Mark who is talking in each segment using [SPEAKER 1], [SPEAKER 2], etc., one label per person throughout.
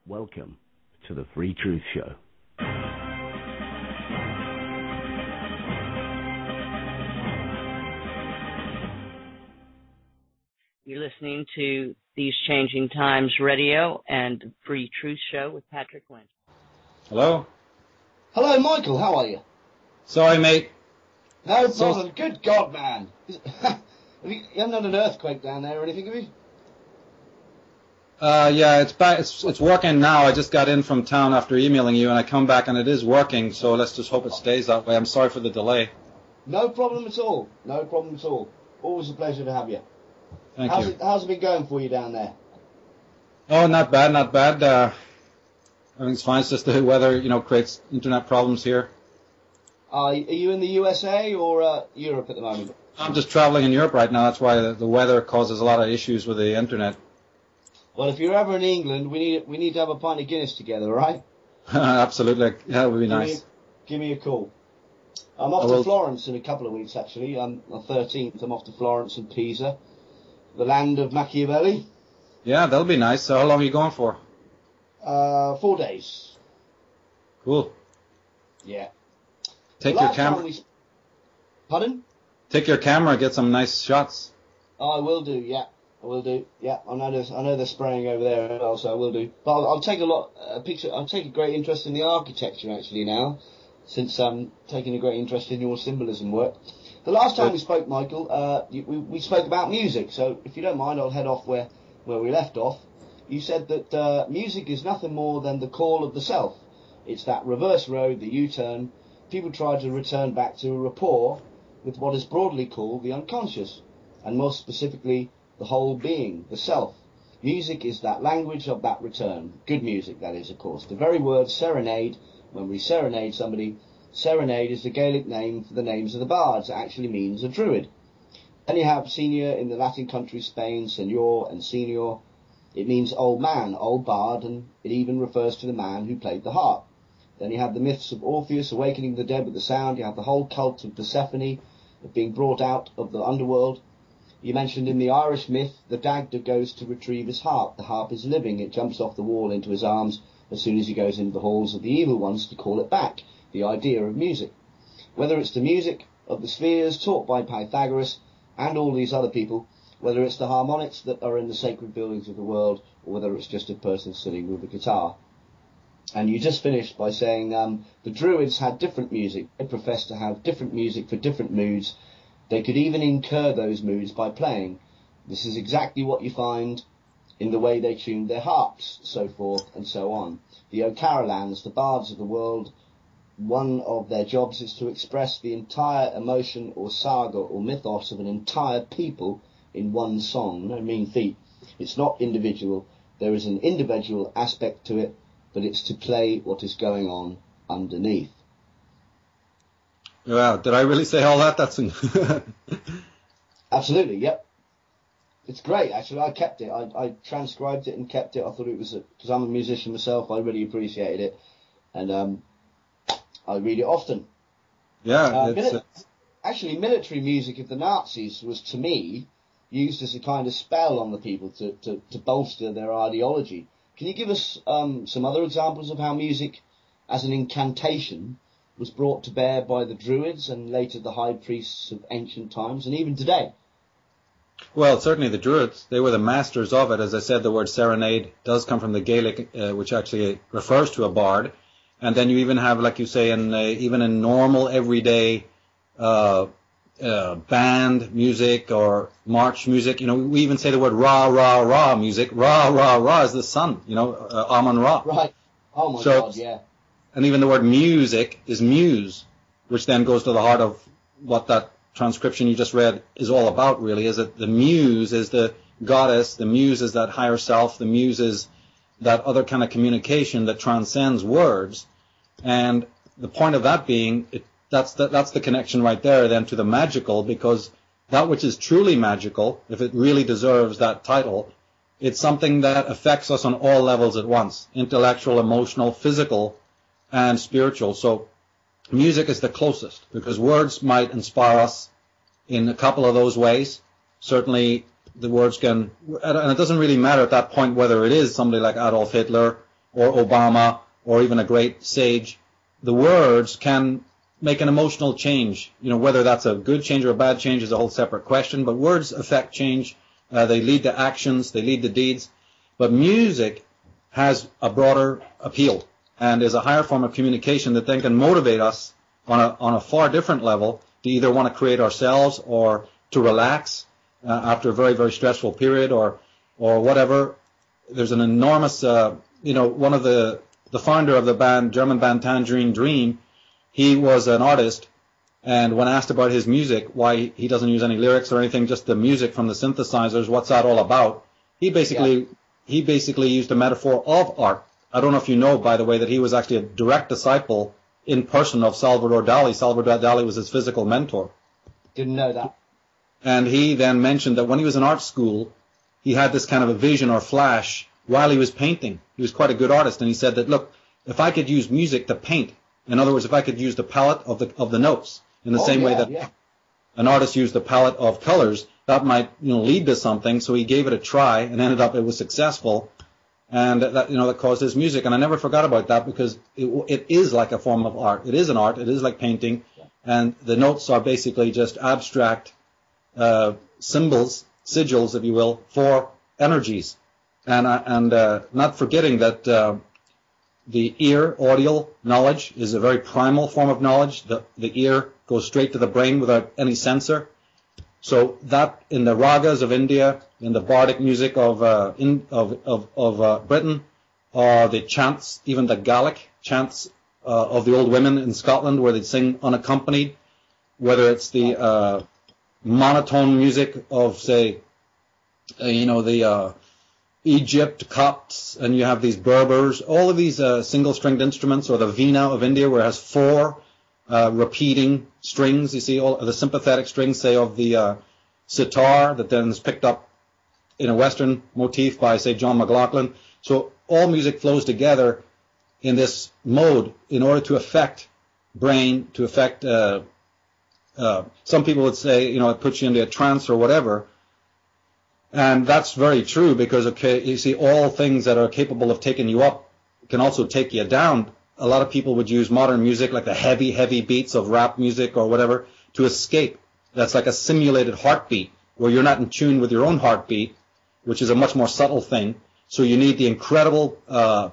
[SPEAKER 1] Welcome to the FreeTruth Show.
[SPEAKER 2] You're listening to These Changing Times Radio and FreeTruth Show with Patrick Lynch.
[SPEAKER 3] Hello?
[SPEAKER 4] Hello, Michael. How are you?
[SPEAKER 3] Sorry, mate.
[SPEAKER 4] No problem. Good God, man. You haven't had an earthquake down there or anything, have you?
[SPEAKER 3] Yeah, it's back. It's working now. I just got in from town after emailing you, and I come back, and it is working, so let's just hope it stays that way. I'm sorry for the delay.
[SPEAKER 4] No problem at all. No problem at all. Always a pleasure to have you.
[SPEAKER 3] Thank you.
[SPEAKER 4] How's it been going for you down there?
[SPEAKER 3] Oh, not bad, not bad. Everything's fine. It's just the weather, creates internet problems here.
[SPEAKER 4] Are you in the USA or Europe at the moment?
[SPEAKER 3] I'm just traveling in Europe right now. That's why the weather causes a lot of issues with the internet.
[SPEAKER 4] Well, if you're ever in England, we need to have a pint of Guinness together, all right?
[SPEAKER 3] Absolutely. That would be nice.
[SPEAKER 4] Give me a call. I'm off to Florence in a couple of weeks, actually. On the 13th, I'm off to Florence and Pisa, the land of Machiavelli.
[SPEAKER 3] Yeah, that'll be nice. So how long are you going for?
[SPEAKER 4] 4 days.
[SPEAKER 3] Cool.
[SPEAKER 4] Yeah.
[SPEAKER 3] Take your camera.
[SPEAKER 4] Pardon?
[SPEAKER 3] Take your camera, get some nice shots.
[SPEAKER 4] Oh, I will do, yeah. I will do, yeah. I know they're spraying over there as well, so I will do. But I'll take I'll take a great interest in the architecture actually now, since I'm taking a great interest in your symbolism work. The last time we spoke, Michael, we spoke about music, so if you don't mind, I'll head off where we left off. You said that music is nothing more than the call of the self. It's that reverse road, the U-turn. People try to return back to a rapport with what is broadly called the unconscious, and more specifically, the whole being, the self. Music is that language of that return. Good music, that is, of course. The very word serenade, when we serenade somebody, serenade is the Gaelic name for the names of the bards. It actually means a druid. Then you have senior in the Latin country, Spain, senor and senior. It means old man, old bard, and it even refers to the man who played the harp. Then you have the myths of Orpheus awakening the dead with the sound. You have the whole cult of Persephone, of being brought out of the underworld. You mentioned in the Irish myth, the Dagda goes to retrieve his harp. The harp is living. It jumps off the wall into his arms as soon as he goes into the halls of the evil ones to call it back. The idea of music. Whether it's the music of the spheres taught by Pythagoras and all these other people, whether it's the harmonics that are in the sacred buildings of the world, or whether it's just a person sitting with a guitar. And you just finished by saying the druids had different music. They professed to have different music for different moods. They could even incur those moods by playing. This is exactly what you find in the way they tuned their harps, so forth and so on. The Ocarolans, the bards of the world, one of their jobs is to express the entire emotion or saga or mythos of an entire people in one song. No mean feat. It's not individual. There is an individual aspect to it, but it's to play what is going on underneath.
[SPEAKER 3] Wow, did I really say all that? That's
[SPEAKER 4] Absolutely, yep. It's great, actually. I kept it. I transcribed it and kept it. I thought it was, because I'm a musician myself, I really appreciated it. And I read it often.
[SPEAKER 3] Yeah.
[SPEAKER 4] Actually, military music of the Nazis was, to me, used as a kind of spell on the people to bolster their ideology. Can you give us some other examples of how music, as an incantation, was brought to bear by the druids and later the high priests of ancient times, and even today?
[SPEAKER 3] Well, certainly the druids, they were the masters of it. As I said, the word serenade does come from the Gaelic, which actually refers to a bard. And then you even have, like you say, even in normal, everyday band music or march music, we even say the word rah, rah, rah music. Rah, rah, rah is the sun, Amun Ra.
[SPEAKER 4] Right. Oh, my God, yeah.
[SPEAKER 3] And even the word music is muse, which then goes to the heart of what that transcription you just read is all about, really, is that the muse is the goddess, the muse is that higher self, the muse is that other kind of communication that transcends words. And the point of that being, that's the connection right there then to the magical, because that which is truly magical, if it really deserves that title, it's something that affects us on all levels at once, intellectual, emotional, physical, and spiritual. So music is the closest, because words might inspire us in a couple of those ways. Certainly the words can, and it doesn't really matter at that point whether it is somebody like Adolf Hitler or Obama or even a great sage, the words can make an emotional change. You know, whether that's a good change or a bad change is a whole separate question, but words affect change. They lead to actions, they lead to deeds. But music has a broader appeal and is a higher form of communication that then can motivate us on a far different level to either want to create ourselves or to relax after a very, very stressful period or whatever. There's an enormous, one of the founder of the band, German band Tangerine Dream, he was an artist, and when asked about his music, why he doesn't use any lyrics or anything, just the music from the synthesizers, what's that all about? He basically used a metaphor of art. I don't know if you know, by the way, that he was actually a direct disciple in person of Salvador Dali. Salvador Dali was his physical mentor.
[SPEAKER 4] Didn't know that.
[SPEAKER 3] And he then mentioned that when he was in art school, he had this kind of a vision or flash while he was painting. He was quite a good artist, and he said that, look, if I could use music to paint, in other words, if I could use the palette of the notes in the same way that an artist used the palette of colors, that might lead to something. So he gave it a try and ended up it was successful, and that caused his music. And I never forgot about that because it is like a form of art. It is an art. It is like painting, and the notes are basically just abstract symbols, sigils, if you will, for energies. And not forgetting that the ear, audial knowledge, is a very primal form of knowledge. The ear goes straight to the brain without any censor. So that in the ragas of India, in the bardic music of Britain, or the chants, even the Gaelic chants of the old women in Scotland, where they sing unaccompanied, whether it's the monotone music of, say, the Egypt, Copts, and you have these Berbers, all of these single-stringed instruments, or the Veena of India, where it has 4 repeating strings. You see all the sympathetic strings, say, of the sitar, that then is picked up in a Western motif by, say, John McLaughlin. So all music flows together in this mode in order to affect brain, to affect, some people would say, it puts you into a trance or whatever. And that's very true because, you see, all things that are capable of taking you up can also take you down. A lot of people would use modern music, like the heavy, heavy beats of rap music or whatever, to escape. That's like a simulated heartbeat where you're not in tune with your own heartbeat, which is a much more subtle thing. So you need the incredible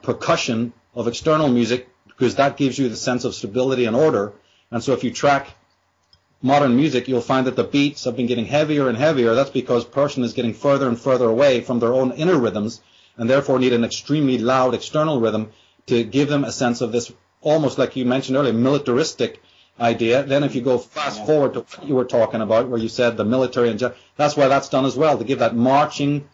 [SPEAKER 3] percussion of external music because that gives you the sense of stability and order. And so if you track modern music, you'll find that the beats have been getting heavier and heavier. That's because person is getting further and further away from their own inner rhythms and therefore need an extremely loud external rhythm to give them a sense of this, almost like you mentioned earlier, militaristic idea. Then if you go fast forward to what you were talking about, where you said the military, and that's why that's done as well, to give that marching,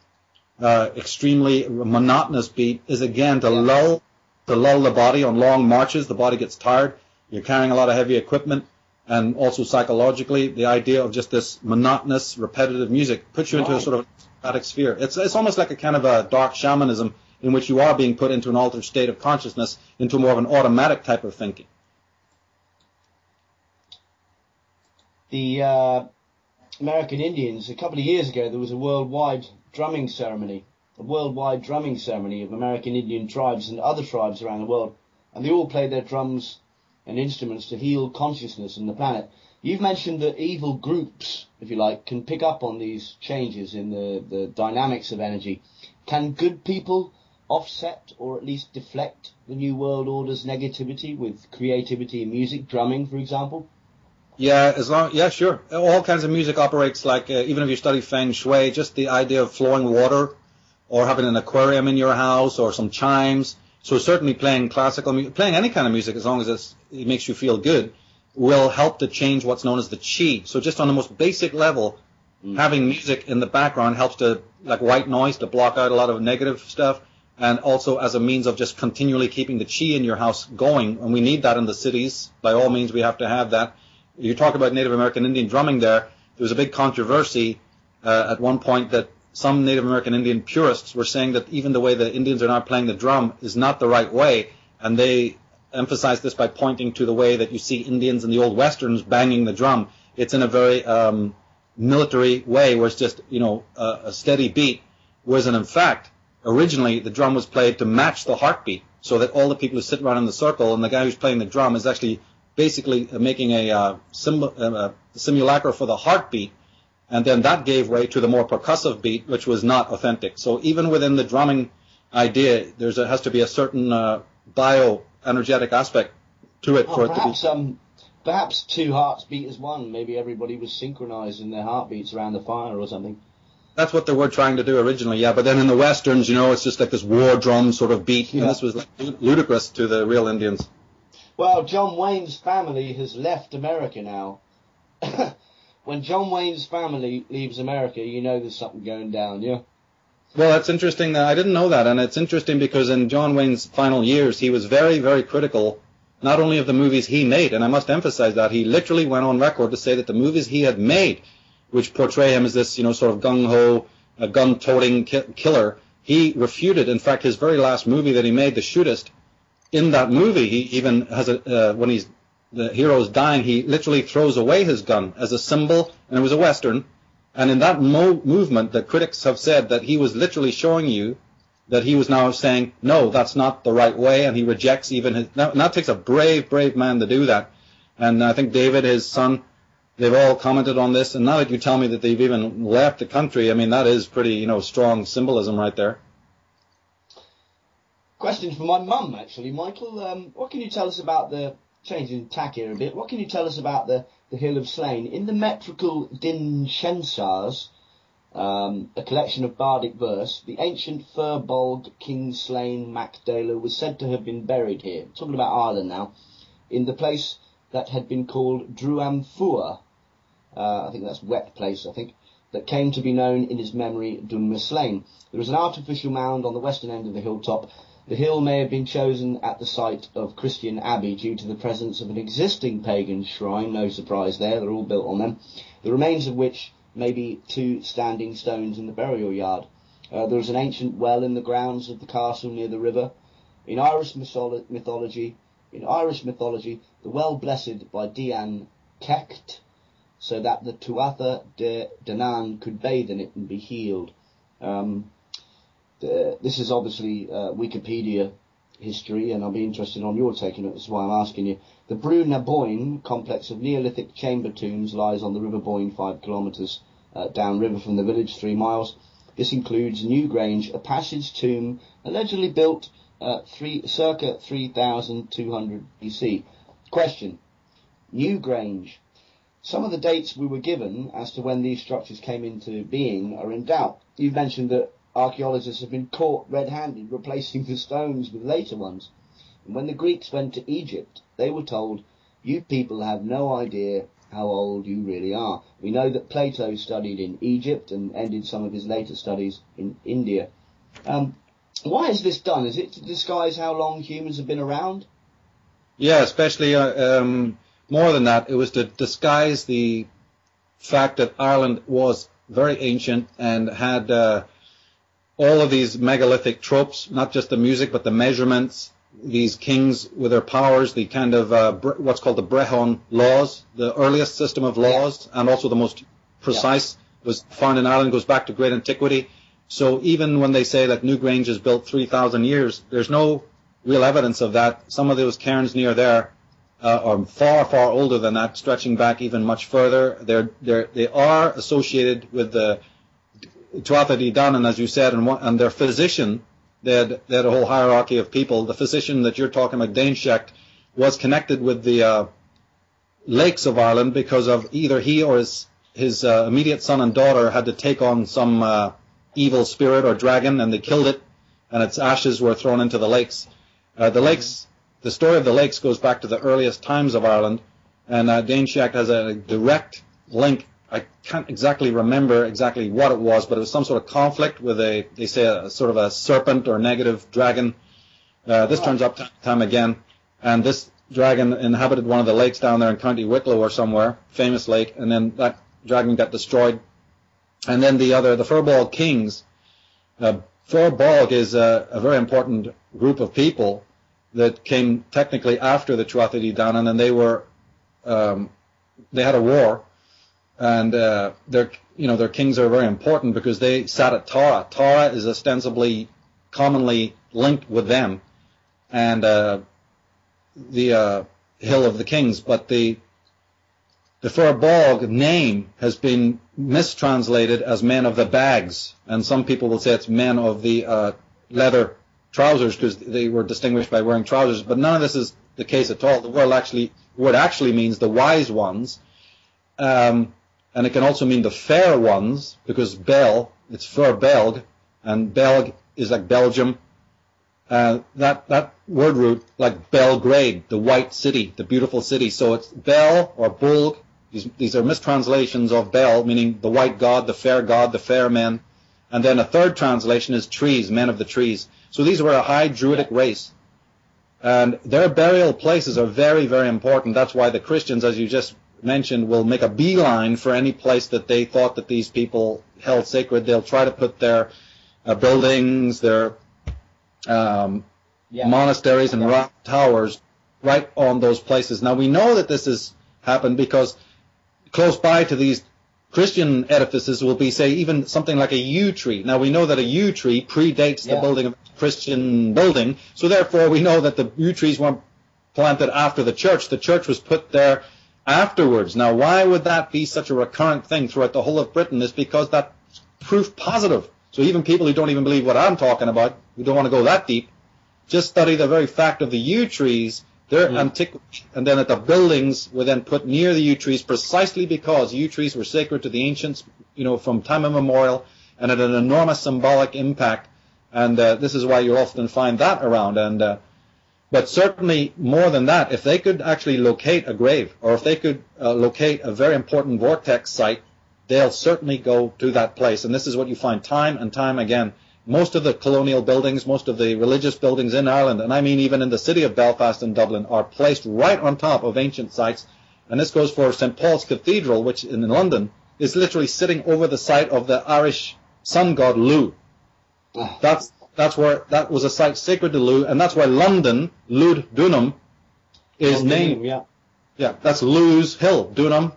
[SPEAKER 3] extremely monotonous beat is again to lull the body on long marches. The body gets tired. You're carrying a lot of heavy equipment. And also psychologically, the idea of just this monotonous, repetitive music puts you into a sort of static sphere. It's almost like a kind of a dark shamanism in which you are being put into an altered state of consciousness, into more of an automatic type of thinking.
[SPEAKER 4] The American Indians, a couple of years ago, there was a worldwide drumming ceremony of American Indian tribes and other tribes around the world. And they all played their drums and instruments to heal consciousness on the planet. You've mentioned that evil groups, if you like, can pick up on these changes in the dynamics of energy. Can good people offset or at least deflect the New World Order's negativity with creativity in music, drumming, for example?
[SPEAKER 3] Yeah, sure. All kinds of music operates like, even if you study Feng Shui, just the idea of flowing water or having an aquarium in your house or some chimes. So certainly playing classical music, playing any kind of music, as long as it makes you feel good, will help to change what's known as the chi. So just on the most basic level, having music in the background helps to, like white noise, to block out a lot of negative stuff, and also as a means of just continually keeping the chi in your house going. And we need that in the cities. By all means, we have to have that. You talk about Native American Indian drumming there. There was a big controversy at one point that some Native American Indian purists were saying that even the way the Indians are now playing the drum is not the right way, and they emphasized this by pointing to the way that you see Indians in the old westerns banging the drum. It's in a very military way where it's just, a steady beat, whereas in fact, originally the drum was played to match the heartbeat. so that all the people who sit around in the circle and the guy who's playing the drum is actually basically making a simulacra for the heartbeat, and then that gave way to the more percussive beat, which was not authentic. So even within the drumming idea, has to be a certain bioenergetic aspect to it for it to be.
[SPEAKER 4] Perhaps two hearts beat as one. Maybe everybody was synchronized in their heartbeats around the fire or something.
[SPEAKER 3] That's what they were trying to do originally, yeah. But then in the westerns, it's just like this war drum sort of beat, and this was like ludicrous to the real Indians.
[SPEAKER 4] Well, John Wayne's family has left America now. When John Wayne's family leaves America, there's something going down, yeah?
[SPEAKER 3] Well, that's interesting. I didn't know that, and it's interesting because in John Wayne's final years, he was very, very critical, not only of the movies he made, and I must emphasize that, he literally went on record to say that the movies he had made, which portray him as this, sort of gung-ho, gun-toting killer, he refuted. In fact, his very last movie that he made, The Shootist, in that movie, he even has when the hero's dying, he literally throws away his gun as a symbol, and it was a Western. And in that movement, the critics have said that he was literally showing you that he was now saying, no, that's not the right way, and he rejects even his... Now, it takes a brave, brave man to do that. And I think David, his son, they've all commented on this, and now that you tell me that they've even left the country, I mean, that is pretty, strong symbolism right there.
[SPEAKER 4] Question for my mum, actually. Michael, what can you tell us about changing tack here a bit, what can you tell us about the Hill of Slane? In the metrical Dinshensars, a collection of bardic verse, the ancient Firbolg King Slane Macdala was said to have been buried here, talking about Ireland now, in the place that had been called Druamfua, I think that's wet place, that came to be known in his memory Dunmerslane. There is an artificial mound on the western end of the hilltop. The hill may have been chosen at the site of Christian Abbey due to the presence of an existing pagan shrine, no surprise there, they're all built on them, the remains of which may be two standing stones in the burial yard. There is an ancient well in the grounds of the castle near the river. In Irish mythology, the well blessed by Dian Cecht, so that the Tuatha de Danann could bathe in it and be healed. This is obviously Wikipedia history, and I'll be interested on your take on it. That's why I'm asking you. The Brú na Boyne complex of Neolithic chamber tombs lies on the River Boyne, 5 kilometres downriver from the village, 3 miles. This includes Newgrange, a passage tomb allegedly built circa 3200 BC. Question: Newgrange. Some of the dates we were given as to when these structures came into being are in doubt. You've mentioned that archaeologists have been caught red-handed replacing the stones with later ones. And when the Greeks went to Egypt, they were told, you people have no idea how old you really are. We know that Plato studied in Egypt and ended some of his later studies in India. Why is this done? Is it to disguise how long humans have been around?
[SPEAKER 3] Yeah, especially more than that, it was to disguise the fact that Ireland was very ancient and had all of these megalithic tropes, not just the music, but the measurements, these kings with their powers, the kind of what's called the Brehon laws, the earliest system of laws, and also the most precise, was found in Ireland, goes back to great antiquity. So even when they say that Newgrange is built 3,000 years, there's no real evidence of that. Some of those cairns near there are far, far older than that, stretching back even much further. They are associated with the Tuatha De Danann, as you said, and their physician, they had a whole hierarchy of people. The physician that you're talking about, Daneshecht, was connected with the lakes of Ireland because of either he or his immediate son and daughter had to take on some evil spirit or dragon, and they killed it, and its ashes were thrown into the lakes. The story of the lakes goes back to the earliest times of Ireland, and Daneshecht has a direct link. I can't exactly remember exactly what it was, but it was some sort of conflict with they say a sort of a serpent or negative dragon. This turns up time again, and this dragon inhabited one of the lakes down there in County Wicklow or somewhere, famous lake, and then that dragon got destroyed. And then the Firbolg kings. Firbolg is a very important group of people that came technically after the Tuatha De Danann, and they had a war. And their kings are very important because they sat at Tara. Tara is ostensibly commonly linked with them. and the Hill of the Kings, but the Furbolg name has been mistranslated as men of the bags, and some people will say it's men of the leather trousers because they were distinguished by wearing trousers, but none of this is the case at all. The word actually means the wise ones, and it can also mean the fair ones, because Bel, it's Furbolg, and Belg is like Belgium. That word root, like Belgrade, the white city, the beautiful city. So it's Bel or Bulg. These are mistranslations of Bel, meaning the white god, the fair men. And then a third translation is trees, men of the trees. So these were a high Druidic race. And their burial places are very, very important. That's why the Christians, as you just mentioned, will make a beeline for any place that they thought that these people held sacred. They'll try to put their buildings, their monasteries and rock towers right on those places. Now we know that this has happened because close by to these Christian edifices will be, say, even something like a yew tree. Now we know that a yew tree predates the building of a Christian building, so therefore we know that the yew trees weren't planted after the church. The church was put there afterwards. Now why would that be such a recurrent thing throughout the whole of Britain? Is because that's proof positive. So even people who don't even believe what I'm talking about, who don't want to go that deep, just study the very fact of the yew trees, their antiquity, and then that the buildings were then put near the yew trees precisely because yew trees were sacred to the ancients, from time immemorial, and had an enormous symbolic impact. And this is why you often find that around. And but certainly more than that, if they could actually locate a grave, or if they could locate a very important vortex site, they'll certainly go to that place. And this is what you find time and time again. Most of the colonial buildings, most of the religious buildings in Ireland, and I mean even in the city of Belfast and Dublin, are placed right on top of ancient sites. And this goes for St. Paul's Cathedral, which in London is literally sitting over the site of the Irish sun god Lu. That was a site sacred to Lu, and that's why London, Lud Dunham, is named. Yeah, that's Lu's hill, Dunham,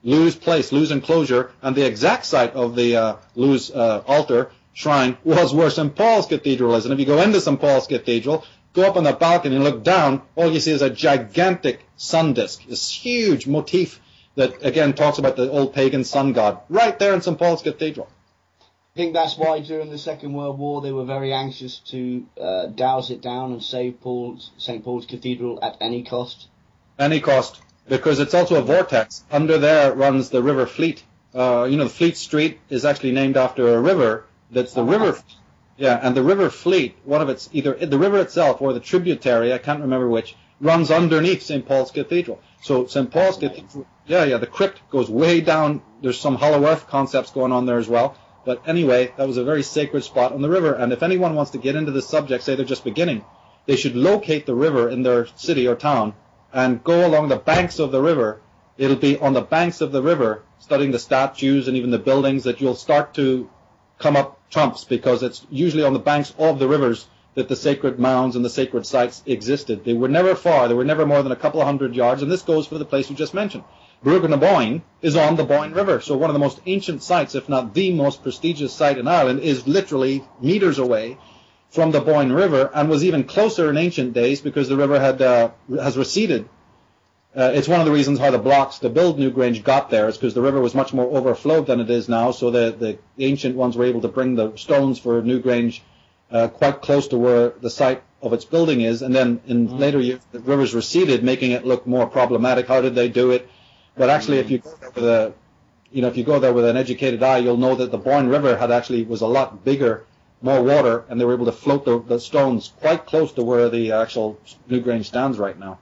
[SPEAKER 3] Lu's place, Lu's enclosure, and the exact site of the Lu's altar shrine was where St. Paul's Cathedral is. And if you go into St. Paul's Cathedral, go up on the balcony and look down, all you see is a gigantic sun disk, this huge motif that, again, talks about the old pagan sun god, right there in St. Paul's Cathedral.
[SPEAKER 4] I think that's why during the Second World War they were very anxious to douse it down and save St. Paul's Cathedral at any cost. Any cost,
[SPEAKER 3] because it's also a vortex. Under there runs the River Fleet. The Fleet Street is actually named after a river. That's the river, and the River Fleet, one of its, either the river itself or the tributary, I can't remember which, runs underneath St. Paul's Cathedral. So St. Paul's Cathedral, the crypt goes way down. There's some hollow earth concepts going on there as well. But anyway, that was a very sacred spot on the river. And if anyone wants to get into this subject, say they're just beginning, they should locate the river in their city or town and go along the banks of the river. It'll be on the banks of the river, studying the statues and even the buildings, that you'll start to come up trumps, because it's usually on the banks of the rivers that the sacred mounds and the sacred sites existed. They were never far. They were never more than a couple of 100 yards, and this goes for the place you just mentioned. Brugg na Boyne is on the Boyne River, so one of the most ancient sites, if not the most prestigious site in Ireland, is literally meters away from the Boyne River, and was even closer in ancient days because the river has receded. It's one of the reasons how the blocks to build Newgrange got there, is because the river was much more overflowed than it is now, so the ancient ones were able to bring the stones for Newgrange quite close to where the site of its building is, and then in later years the rivers receded, making it look more problematic. How did they do it? But actually, if you go there with an educated eye, you'll know that the Boyne River was a lot bigger, more water, and they were able to float the stones quite close to where the actual Newgrange stands right now.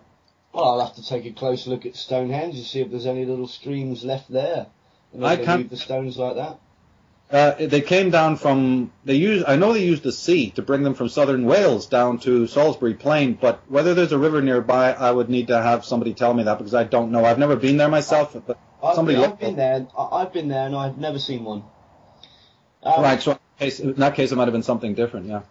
[SPEAKER 4] Well, I'll have to take a close look at Stonehenge and see if there's any little streams left there. And they move the stones like that.
[SPEAKER 3] They came down from. I know they used the sea to bring them from southern Wales down to Salisbury Plain. But whether there's a river nearby, I would need to have somebody tell me that, because I don't know. I've never been there myself. But
[SPEAKER 4] I've been there and I've never seen one.
[SPEAKER 3] Right. So in that case, it might have been something different. Yeah.